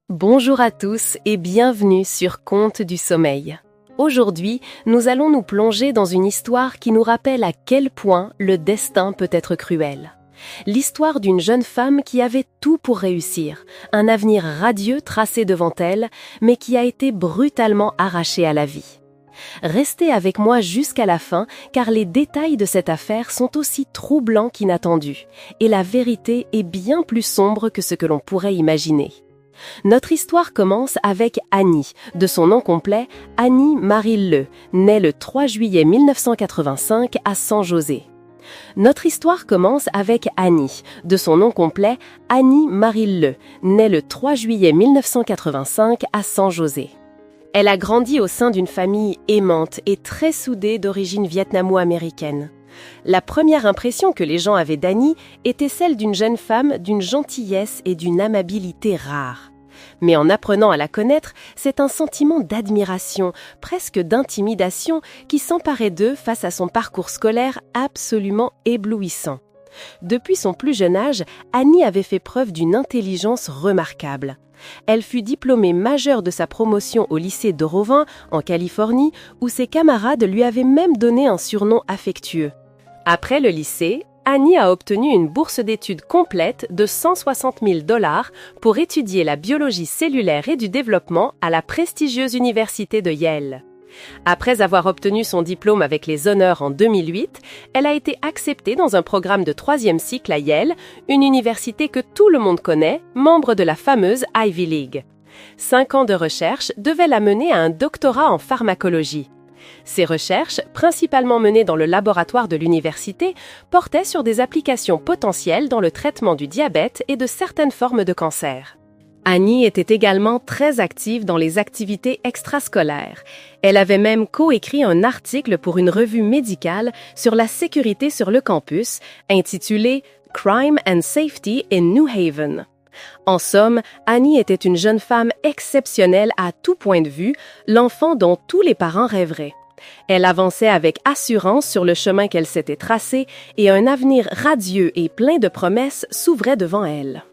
Bonjour à tous et bienvenue sur Contes du sommeil. Aujourd'hui, nous allons nous plonger dans une histoire qui nous rappelle à quel point le destin peut être cruel. L'histoire d'une jeune femme qui avait tout pour réussir, un avenir radieux tracé devant elle, mais qui a été brutalement arrachée à la vie. Restez avec moi jusqu'à la fin, car les détails de cette affaire sont aussi troublants qu'inattendus, et la vérité est bien plus sombre que ce que l'on pourrait imaginer. Notre histoire commence avec Annie, de son nom complet Annie Marie Le, née le 3 juillet 1985 à San José. Notre histoire commence avec Annie, de son nom complet Annie Marie Le, née le 3 juillet 1985 à San José. Elle a grandi au sein d'une famille aimante et très soudée d'origine vietnamo-américaine. La première impression que les gens avaient d'Annie était celle d'une jeune femme d'une gentillesse et d'une amabilité rares. Mais en apprenant à la connaître, c'est un sentiment d'admiration, presque d'intimidation, qui s'emparait d'eux face à son parcours scolaire absolument éblouissant. Depuis son plus jeune âge, Annie avait fait preuve d'une intelligence remarquable. Elle fut diplômée majeure de sa promotion au lycée d'Oroville, en Californie, où ses camarades lui avaient même donné un surnom affectueux. Après le lycée, Annie a obtenu une bourse d'études complète de $160 000 pour étudier la biologie cellulaire et du développement à la prestigieuse université de Yale. Après avoir obtenu son diplôme avec les honneurs en 2008, elle a été acceptée dans un programme de 3e cycle à Yale, une université que tout le monde connaît, membre de la fameuse Ivy League. 5 ans de recherche devaient la mener à un doctorat en pharmacologie. Ces recherches, principalement menées dans le laboratoire de l'université, portaient sur des applications potentielles dans le traitement du diabète et de certaines formes de cancer. Annie était également très active dans les activités extrascolaires. Elle avait même coécrit un article pour une revue médicale sur la sécurité sur le campus, intitulé « Crime and Safety in New Haven ». En somme, Annie était une jeune femme exceptionnelle à tout point de vue, l'enfant dont tous les parents rêveraient. Elle avançait avec assurance sur le chemin qu'elle s'était tracé et un avenir radieux et plein de promesses s'ouvrait devant elle.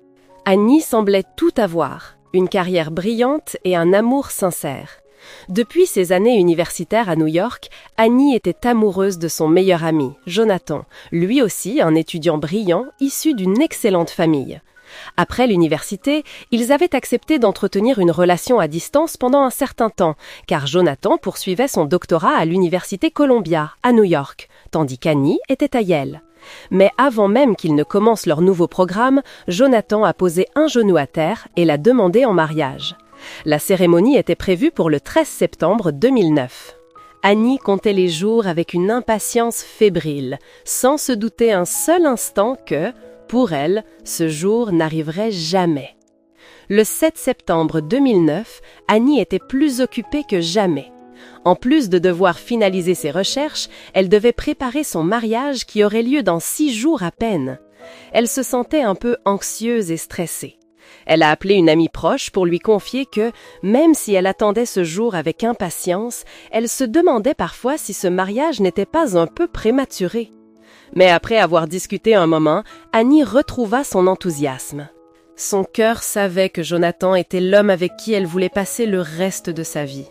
Annie semblait tout avoir, une carrière brillante et un amour sincère. Depuis ses années universitaires à New York, Annie était amoureuse de son meilleur ami, Jonathan, lui aussi un étudiant brillant issu d'une excellente famille. Après l'université, ils avaient accepté d'entretenir une relation à distance pendant un certain temps, car Jonathan poursuivait son doctorat à l'université Columbia, à New York, tandis qu'Annie était à Yale. Mais avant même qu'ils ne commencent leur nouveau programme, Jonathan a posé un genou à terre et l'a demandé en mariage. La cérémonie était prévue pour le 13 septembre 2009. Annie comptait les jours avec une impatience fébrile, sans se douter un seul instant que, pour elle, ce jour n'arriverait jamais. Le 7 septembre 2009, Annie était plus occupée que jamais. En plus de devoir finaliser ses recherches, elle devait préparer son mariage qui aurait lieu dans 6 jours à peine. Elle se sentait un peu anxieuse et stressée. Elle a appelé une amie proche pour lui confier que, même si elle attendait ce jour avec impatience, elle se demandait parfois si ce mariage n'était pas un peu prématuré. Mais après avoir discuté un moment, Annie retrouva son enthousiasme. Son cœur savait que Jonathan était l'homme avec qui elle voulait passer le reste de sa vie.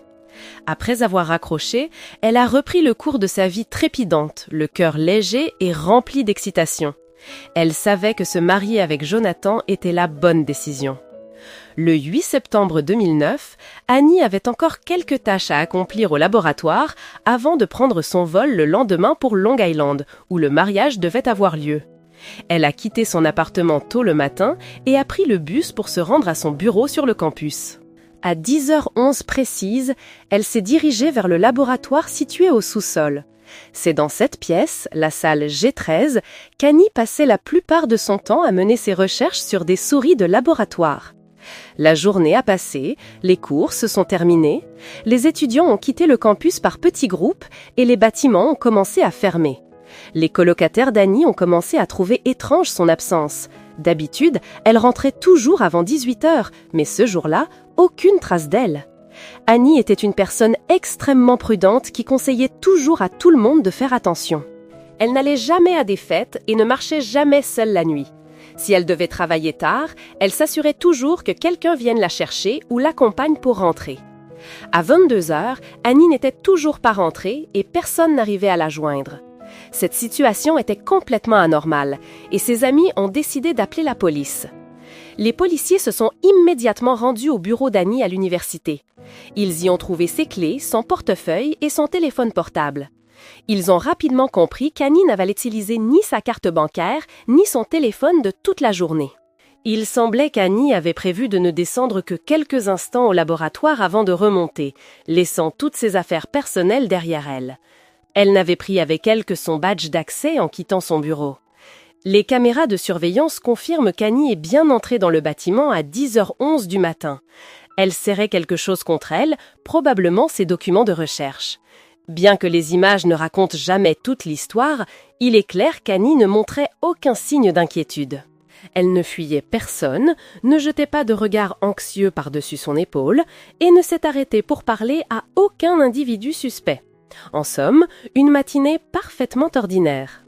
Après avoir raccroché, elle a repris le cours de sa vie trépidante, le cœur léger et rempli d'excitation. Elle savait que se marier avec Jonathan était la bonne décision. Le 8 septembre 2009, Annie avait encore quelques tâches à accomplir au laboratoire avant de prendre son vol le lendemain pour Long Island, où le mariage devait avoir lieu. Elle a quitté son appartement tôt le matin et a pris le bus pour se rendre à son bureau sur le campus. À 10h11 précise, elle s'est dirigée vers le laboratoire situé au sous-sol. C'est dans cette pièce, la salle G13, qu'Annie passait la plupart de son temps à mener ses recherches sur des souris de laboratoire. La journée a passé, les cours se sont terminés, les étudiants ont quitté le campus par petits groupes et les bâtiments ont commencé à fermer. Les colocataires d'Annie ont commencé à trouver étrange son absence. D'habitude, elle rentrait toujours avant 18h, mais ce jour-là, aucune trace d'elle. Annie était une personne extrêmement prudente qui conseillait toujours à tout le monde de faire attention. Elle n'allait jamais à des fêtes et ne marchait jamais seule la nuit. Si elle devait travailler tard, elle s'assurait toujours que quelqu'un vienne la chercher ou l'accompagne pour rentrer. À 22 heures, Annie n'était toujours pas rentrée et personne n'arrivait à la joindre. Cette situation était complètement anormale et ses amis ont décidé d'appeler la police. Les policiers se sont immédiatement rendus au bureau d'Annie à l'université. Ils y ont trouvé ses clés, son portefeuille et son téléphone portable. Ils ont rapidement compris qu'Annie n'avait utilisé ni sa carte bancaire ni son téléphone de toute la journée. Il semblait qu'Annie avait prévu de ne descendre que quelques instants au laboratoire avant de remonter, laissant toutes ses affaires personnelles derrière elle. Elle n'avait pris avec elle que son badge d'accès en quittant son bureau. Les caméras de surveillance confirment qu'Annie est bien entrée dans le bâtiment à 10h11 du matin. Elle serrait quelque chose contre elle, probablement ses documents de recherche. Bien que les images ne racontent jamais toute l'histoire, il est clair qu'Annie ne montrait aucun signe d'inquiétude. Elle ne fuyait personne, ne jetait pas de regard anxieux par-dessus son épaule et ne s'est arrêtée pour parler à aucun individu suspect. En somme, une matinée parfaitement ordinaire.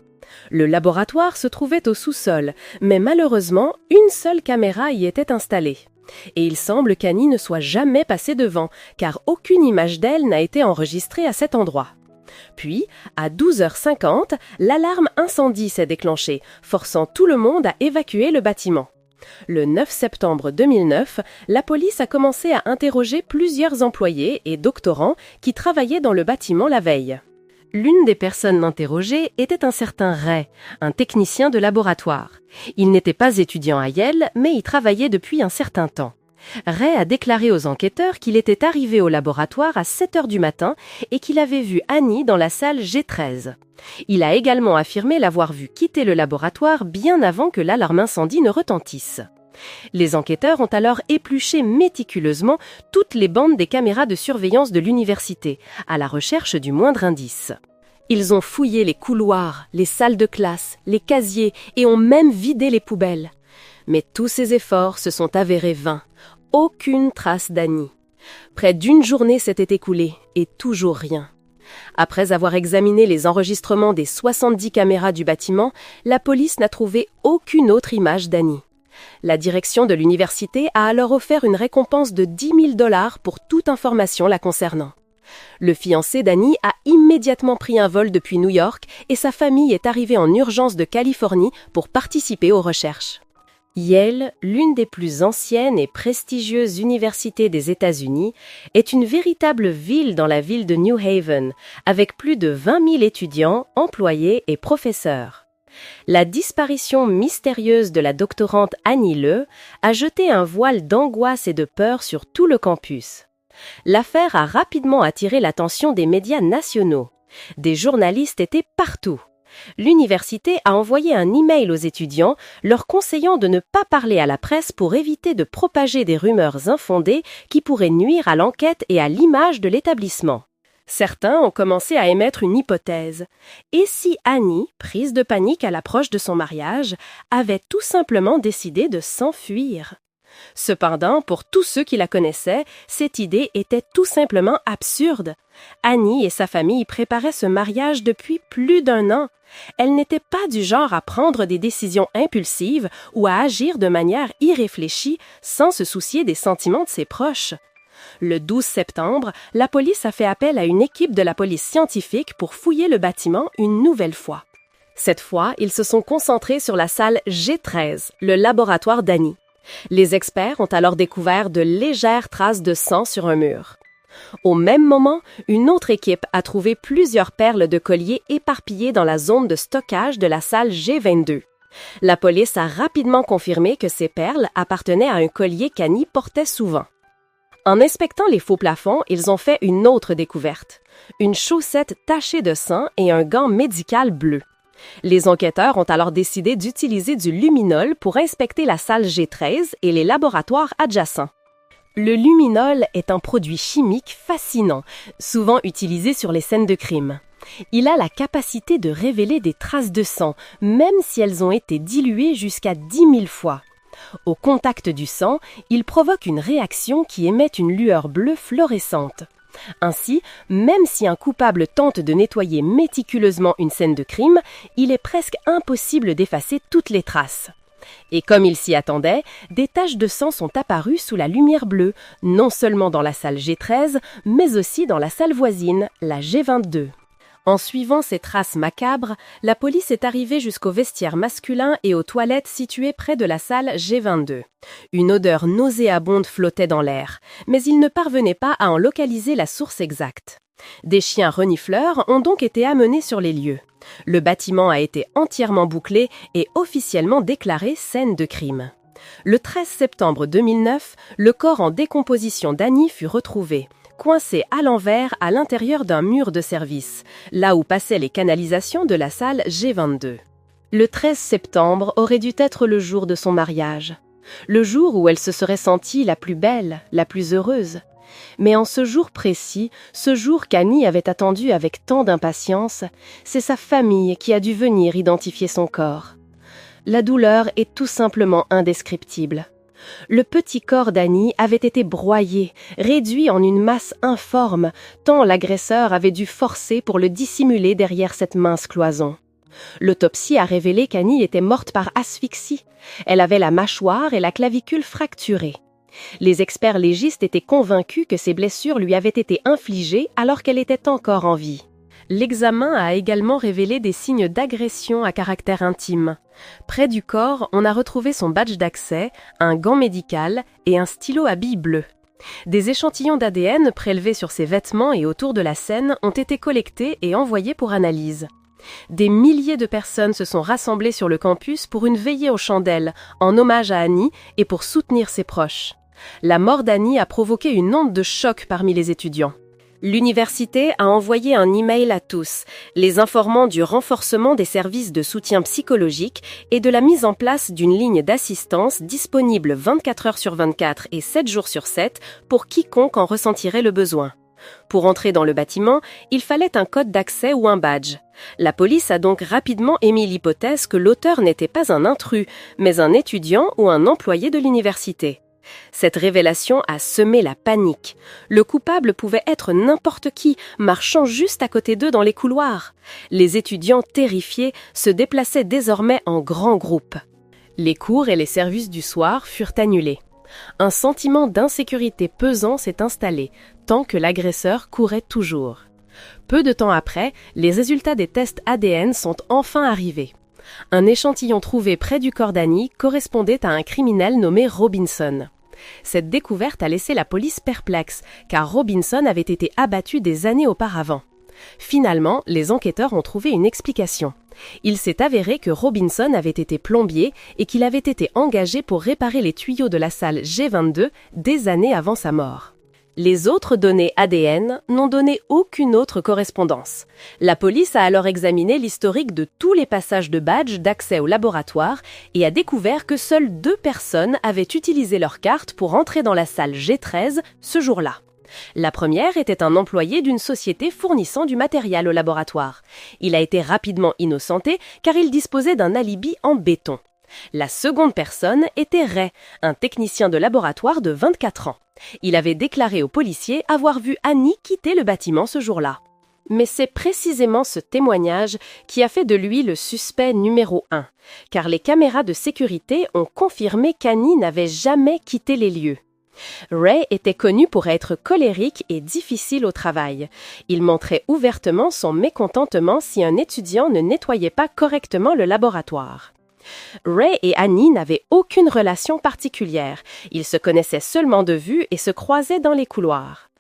Le laboratoire se trouvait au sous-sol, mais malheureusement, une seule caméra y était installée. Et il semble qu'Annie ne soit jamais passée devant, car aucune image d'elle n'a été enregistrée à cet endroit. Puis, à 12h50, l'alarme incendie s'est déclenchée, forçant tout le monde à évacuer le bâtiment. Le 9 septembre 2009, la police a commencé à interroger plusieurs employés et doctorants qui travaillaient dans le bâtiment la veille. L'une des personnes interrogées était un certain Ray, un technicien de laboratoire. Il n'était pas étudiant à Yale, mais y travaillait depuis un certain temps. Ray a déclaré aux enquêteurs qu'il était arrivé au laboratoire à 7h du matin et qu'il avait vu Annie dans la salle G13. Il a également affirmé l'avoir vue quitter le laboratoire bien avant que l'alarme incendie ne retentisse. Les enquêteurs ont alors épluché méticuleusement toutes les bandes des caméras de surveillance de l'université, à la recherche du moindre indice. Ils ont fouillé les couloirs, les salles de classe, les casiers et ont même vidé les poubelles. Mais tous ces efforts se sont avérés vains. Aucune trace d'Annie. Près d'une journée s'était écoulée et toujours rien. Après avoir examiné les enregistrements des 70 caméras du bâtiment, la police n'a trouvé aucune autre image d'Annie. La direction de l'université a alors offert une récompense de 10 000 $ pour toute information la concernant. Le fiancé d'Annie a immédiatement pris un vol depuis New York et sa famille est arrivée en urgence de Californie pour participer aux recherches. Yale, l'une des plus anciennes et prestigieuses universités des États-Unis, est une véritable ville dans la ville de New Haven, avec plus de 20 000 étudiants, employés et professeurs. La disparition mystérieuse de la doctorante Annie Le a jeté un voile d'angoisse et de peur sur tout le campus. L'affaire a rapidement attiré l'attention des médias nationaux. Des journalistes étaient partout. L'université a envoyé un email aux étudiants leur conseillant de ne pas parler à la presse pour éviter de propager des rumeurs infondées qui pourraient nuire à l'enquête et à l'image de l'établissement. Certains ont commencé à émettre une hypothèse. Et si Annie, prise de panique à l'approche de son mariage, avait tout simplement décidé de s'enfuir? Cependant, pour tous ceux qui la connaissaient, cette idée était tout simplement absurde. Annie et sa famille préparaient ce mariage depuis plus d'1 an. Elle n'était pas du genre à prendre des décisions impulsives ou à agir de manière irréfléchie sans se soucier des sentiments de ses proches. Le 12 septembre, la police a fait appel à une équipe de la police scientifique pour fouiller le bâtiment une nouvelle fois. Cette fois, ils se sont concentrés sur la salle G13, le laboratoire d'Annie. Les experts ont alors découvert de légères traces de sang sur un mur. Au même moment, une autre équipe a trouvé plusieurs perles de collier éparpillées dans la zone de stockage de la salle G22. La police a rapidement confirmé que ces perles appartenaient à un collier qu'Annie portait souvent. En inspectant les faux plafonds, ils ont fait une autre découverte. Une chaussette tachée de sang et un gant médical bleu. Les enquêteurs ont alors décidé d'utiliser du luminol pour inspecter la salle G13 et les laboratoires adjacents. Le luminol est un produit chimique fascinant, souvent utilisé sur les scènes de crime. Il a la capacité de révéler des traces de sang, même si elles ont été diluées jusqu'à 10 000 fois. Au contact du sang, il provoque une réaction qui émet une lueur bleue fluorescente. Ainsi, même si un coupable tente de nettoyer méticuleusement une scène de crime, il est presque impossible d'effacer toutes les traces. Et comme il s'y attendait, des taches de sang sont apparues sous la lumière bleue, non seulement dans la salle G13, mais aussi dans la salle voisine, la G22. En suivant ces traces macabres, la police est arrivée jusqu'au vestiaire masculin et aux toilettes situées près de la salle G22. Une odeur nauséabonde flottait dans l'air, mais ils ne parvenaient pas à en localiser la source exacte. Des chiens renifleurs ont donc été amenés sur les lieux. Le bâtiment a été entièrement bouclé et officiellement déclaré scène de crime. Le 13 septembre 2009, le corps en décomposition d'Annie fut retrouvé, coincé à l'envers à l'intérieur d'un mur de service, là où passaient les canalisations de la salle G22. Le 13 septembre aurait dû être le jour de son mariage, le jour où elle se serait sentie la plus belle, la plus heureuse. Mais en ce jour précis, ce jour qu'Annie avait attendu avec tant d'impatience, c'est sa famille qui a dû venir identifier son corps. La douleur est tout simplement indescriptible. Le petit corps d'Annie avait été broyé, réduit en une masse informe, tant l'agresseur avait dû forcer pour le dissimuler derrière cette mince cloison. L'autopsie a révélé qu'Annie était morte par asphyxie. Elle avait la mâchoire et la clavicule fracturées. Les experts légistes étaient convaincus que ces blessures lui avaient été infligées alors qu'elle était encore en vie. L'examen a également révélé des signes d'agression à caractère intime. Près du corps, on a retrouvé son badge d'accès, un gant médical et un stylo à billes bleues. Des échantillons d'ADN prélevés sur ses vêtements et autour de la scène ont été collectés et envoyés pour analyse. Des milliers de personnes se sont rassemblées sur le campus pour une veillée aux chandelles, en hommage à Annie et pour soutenir ses proches. La mort d'Annie a provoqué une onde de choc parmi les étudiants. L'université a envoyé un email à tous, les informant du renforcement des services de soutien psychologique et de la mise en place d'une ligne d'assistance disponible 24 heures sur 24 et 7 jours sur 7 pour quiconque en ressentirait le besoin. Pour entrer dans le bâtiment, il fallait un code d'accès ou un badge. La police a donc rapidement émis l'hypothèse que l'auteur n'était pas un intrus, mais un étudiant ou un employé de l'université. Cette révélation a semé la panique. Le coupable pouvait être n'importe qui, marchant juste à côté d'eux dans les couloirs. Les étudiants terrifiés se déplaçaient désormais en grands groupes. Les cours et les services du soir furent annulés. Un sentiment d'insécurité pesant s'est installé, tant que l'agresseur courait toujours. Peu de temps après, les résultats des tests ADN sont enfin arrivés. Un échantillon trouvé près du corps d'Annie correspondait à un criminel nommé Robinson. Cette découverte a laissé la police perplexe, car Robinson avait été abattu des années auparavant. Finalement, les enquêteurs ont trouvé une explication. Il s'est avéré que Robinson avait été plombier et qu'il avait été engagé pour réparer les tuyaux de la salle G22 des années avant sa mort. Les autres données ADN n'ont donné aucune autre correspondance. La police a alors examiné l'historique de tous les passages de badge d'accès au laboratoire et a découvert que seules 2 personnes avaient utilisé leur carte pour entrer dans la salle G13 ce jour-là. La première était un employé d'une société fournissant du matériel au laboratoire. Il a été rapidement innocenté car il disposait d'un alibi en béton. La seconde personne était Ray, un technicien de laboratoire de 24 ans. Il avait déclaré aux policiers avoir vu Annie quitter le bâtiment ce jour-là. Mais c'est précisément ce témoignage qui a fait de lui le suspect numéro 1, car les caméras de sécurité ont confirmé qu'Annie n'avait jamais quitté les lieux. Ray était connu pour être colérique et difficile au travail. Il montrait ouvertement son mécontentement si un étudiant ne nettoyait pas correctement le laboratoire. Ray et Annie n'avaient aucune relation particulière. Ils se connaissaient seulement de vue et se croisaient dans les couloirs.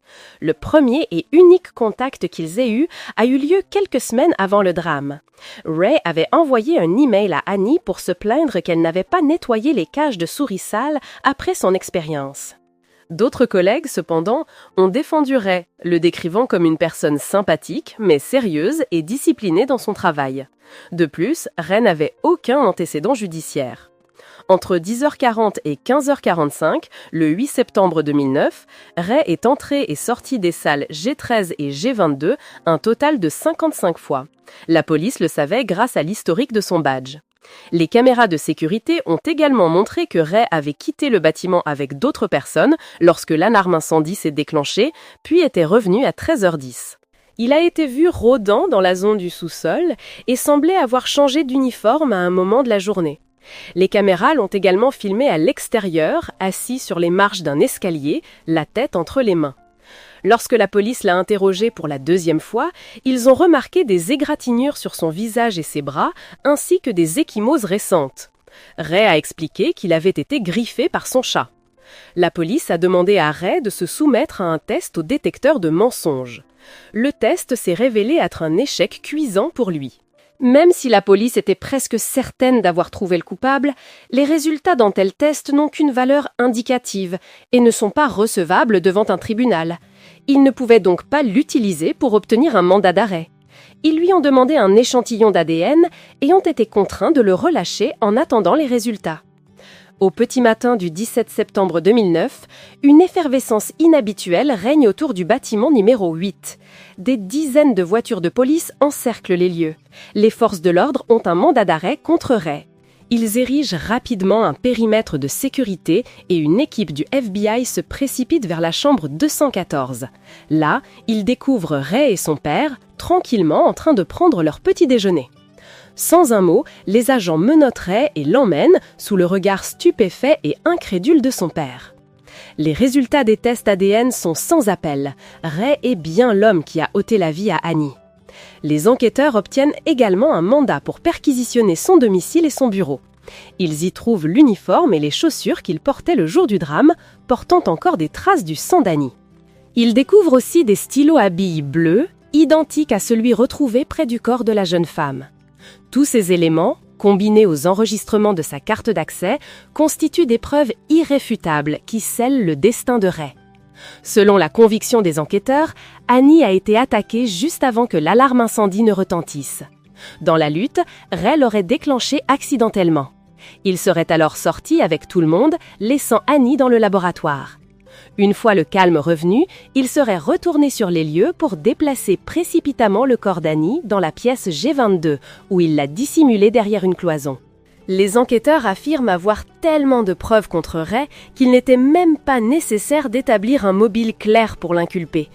Le premier et unique contact qu'ils aient eu a eu lieu quelques semaines avant le drame. Ray avait envoyé un email à Annie pour se plaindre qu'elle n'avait pas nettoyé les cages de souris sales après son expérience. D'autres collègues, cependant, ont défendu Ray, le décrivant comme une personne sympathique, mais sérieuse et disciplinée dans son travail. De plus, Ray n'avait aucun antécédent judiciaire. Entre 10h40 et 15h45, le 8 septembre 2009, Ray est entré et sorti des salles G13 et G22 un total de 55 fois. La police le savait grâce à l'historique de son badge. Les caméras de sécurité ont également montré que Ray avait quitté le bâtiment avec d'autres personnes lorsque l'alarme incendie s'est déclenchée, puis était revenu à 13h10. Il a été vu rôdant dans la zone du sous-sol et semblait avoir changé d'uniforme à un moment de la journée. Les caméras l'ont également filmé à l'extérieur, assis sur les marches d'un escalier, la tête entre les mains. Lorsque la police l'a interrogé pour la deuxième fois, ils ont remarqué des égratignures sur son visage et ses bras, ainsi que des ecchymoses récentes. Ray a expliqué qu'il avait été griffé par son chat. La police a demandé à Ray de se soumettre à un test au détecteur de mensonges. Le test s'est révélé être un échec cuisant pour lui. Même si la police était presque certaine d'avoir trouvé le coupable, les résultats d'un tel test n'ont qu'une valeur indicative et ne sont pas recevables devant un tribunal. Ils ne pouvaient donc pas l'utiliser pour obtenir un mandat d'arrêt. Ils lui ont demandé un échantillon d'ADN et ont été contraints de le relâcher en attendant les résultats. Au petit matin du 17 septembre 2009, une effervescence inhabituelle règne autour du bâtiment numéro 8. Des dizaines de voitures de police encerclent les lieux. Les forces de l'ordre ont un mandat d'arrêt contre Ray. Ils érigent rapidement un périmètre de sécurité et une équipe du FBI se précipite vers la chambre 214. Là, ils découvrent Ray et son père, tranquillement en train de prendre leur petit déjeuner. Sans un mot, les agents menottent Ray et l'emmènent sous le regard stupéfait et incrédule de son père. Les résultats des tests ADN sont sans appel. Ray est bien l'homme qui a ôté la vie à Annie. Les enquêteurs obtiennent également un mandat pour perquisitionner son domicile et son bureau. Ils y trouvent l'uniforme et les chaussures qu'il portait le jour du drame, portant encore des traces du sang d'Annie. Ils découvrent aussi des stylos à billes bleus, identiques à celui retrouvé près du corps de la jeune femme. Tous ces éléments, combinés aux enregistrements de sa carte d'accès, constituent des preuves irréfutables qui scellent le destin de Ray. Selon la conviction des enquêteurs, Annie a été attaquée juste avant que l'alarme incendie ne retentisse. Dans la lutte, Ray l'aurait déclenchée accidentellement. Il serait alors sorti avec tout le monde, laissant Annie dans le laboratoire. Une fois le calme revenu, il serait retourné sur les lieux pour déplacer précipitamment le corps d'Annie dans la pièce G22, où il l'a dissimulé derrière une cloison. Les enquêteurs affirment avoir tellement de preuves contre Ray qu'il n'était même pas nécessaire d'établir un mobile clair pour l'inculper.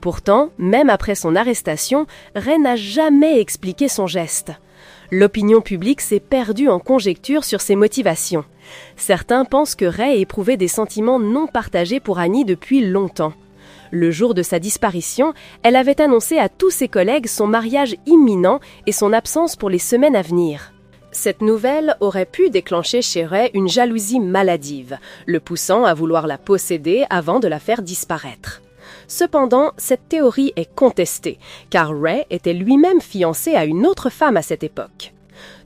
Pourtant, même après son arrestation, Ray n'a jamais expliqué son geste. L'opinion publique s'est perdue en conjectures sur ses motivations. Certains pensent que Ray éprouvait des sentiments non partagés pour Annie depuis longtemps. Le jour de sa disparition, elle avait annoncé à tous ses collègues son mariage imminent et son absence pour les semaines à venir. Cette nouvelle aurait pu déclencher chez Ray une jalousie maladive, le poussant à vouloir la posséder avant de la faire disparaître. Cependant, cette théorie est contestée, car Ray était lui-même fiancé à une autre femme à cette époque.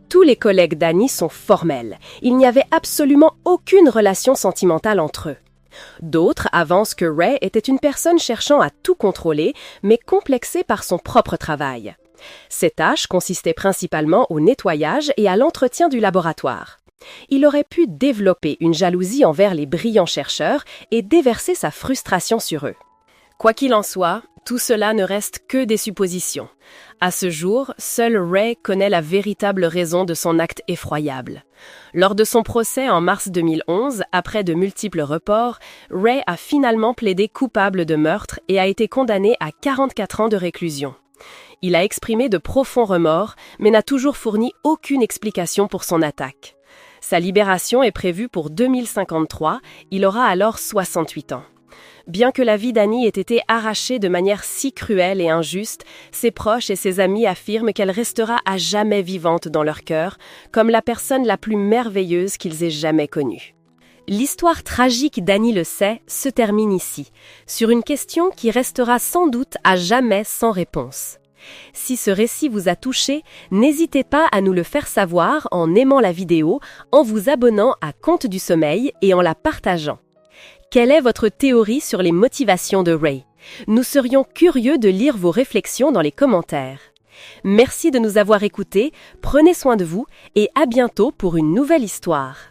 Tous les collègues d'Annie sont formels. Il n'y avait absolument aucune relation sentimentale entre eux. D'autres avancent que Ray était une personne cherchant à tout contrôler, mais complexée par son propre travail. Ses tâches consistaient principalement au nettoyage et à l'entretien du laboratoire. Il aurait pu développer une jalousie envers les brillants chercheurs et déverser sa frustration sur eux. Quoi qu'il en soit, tout cela ne reste que des suppositions. À ce jour, seul Ray connaît la véritable raison de son acte effroyable. Lors de son procès en mars 2011, après de multiples reports, Ray a finalement plaidé coupable de meurtre et a été condamné à 44 ans de réclusion. Il a exprimé de profonds remords, mais n'a toujours fourni aucune explication pour son attaque. Sa libération est prévue pour 2053, il aura alors 68 ans. Bien que la vie d'Annie ait été arrachée de manière si cruelle et injuste, ses proches et ses amis affirment qu'elle restera à jamais vivante dans leur cœur, comme la personne la plus merveilleuse qu'ils aient jamais connue. L'histoire tragique d'Annie LeSay se termine ici, sur une question qui restera sans doute à jamais sans réponse. Si ce récit vous a touché, n'hésitez pas à nous le faire savoir en aimant la vidéo, en vous abonnant à Conte du Sommeil et en la partageant. Quelle est votre théorie sur les motivations de Ray? Nous serions curieux de lire vos réflexions dans les commentaires. Merci de nous avoir écoutés, prenez soin de vous et à bientôt pour une nouvelle histoire.